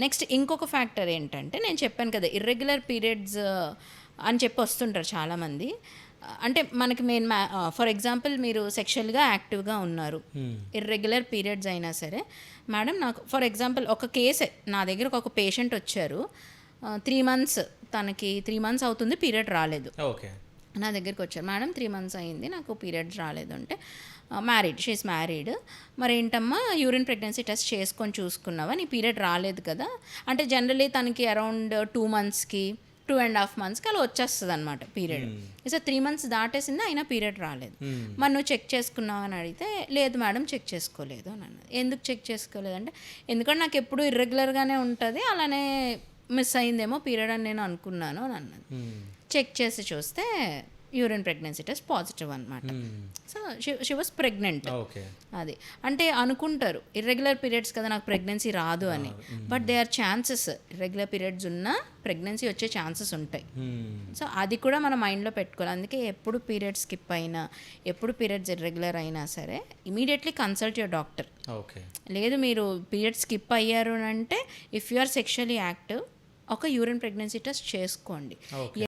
Next ఇంకొక factor ఏంటంటే నేను చెప్పాను కదా ఇర్రెగ్యులర్ పీరియడ్స్ అని చెప్పి వస్తుంటారు చాలామంది. అంటే మనకి మెయిన్ ఫర్ ఎగ్జాంపుల్ మీరు సెక్షువల్గా యాక్టివ్గా ఉన్నారు, ఇర్రెగ్యులర్ పీరియడ్స్ అయినా సరే, మేడం నాకు ఫర్ ఎగ్జాంపుల్ ఒక కేసే నా దగ్గరకు ఒక పేషెంట్ వచ్చారు, 3 months తనకి 3 months అవుతుంది పీరియడ్ రాలేదు. ఓకే. నా దగ్గరికి వచ్చారు, మేడం 3 months అయింది నాకు పీరియడ్స్ రాలేదు అంటే, మ్యారీడ్, షీఈస్ మ్యారీడ్, మరి ఏంటమ్మా యూరిన్ ప్రెగ్నెన్సీ టెస్ట్ చేసుకొని చూసుకున్నావా, నీ పీరియడ్ రాలేదు కదా అంటే, జనరలీ తనకి అరౌండ్ 2 monthsకి 2.5 monthsకి అలా వచ్చేస్తుంది అనమాట పీరియడ్. సో 3 months దాటేసింది అయినా పీరియడ్ రాలేదు. మరి నువ్వు చెక్ చేసుకున్నావు అని అడిగితే, లేదు మేడం చెక్ చేసుకోలేదు అని అన్నది. ఎందుకు చెక్ చేసుకోలేదంటే, ఎందుకంటే నాకు ఎప్పుడు ఇర్రెగ్యులర్గానే ఉంటుంది, అలానే మిస్ అయిందేమో పీరియడ్ అని నేను అనుకున్నాను అని అన్నది. చెక్ చేసి చూస్తే యూరిన్ ప్రెగ్నెన్సీ టెస్ట్ పాజిటివ్ అనమాట. So she was pregnant. అది అంటే అనుకుంటారు ఇర్రెగ్యులర్ పీరియడ్స్ కదా నాకు ప్రెగ్నెన్సీ రాదు అని, but they are chances, irregular periods ఉన్నా ప్రెగ్నెన్సీ వచ్చే ఛాన్సెస్ ఉంటాయి. సో అది కూడా మన మైండ్లో పెట్టుకోవాలి. అందుకే ఎప్పుడు పీరియడ్స్ స్కిప్ అయినా, ఎప్పుడు పీరియడ్స్ ఇర్రెగ్యులర్ అయినా సరే ఇమీడియట్లీ కన్సల్ట్ యువర్ డాక్టర్. లేదు మీరు పీరియడ్స్ స్కిప్ అయ్యారు అంటే, if you are sexually active, ఒక యూరిన్ ప్రెగ్నెన్సీ టెస్ట్ చేసుకోండి.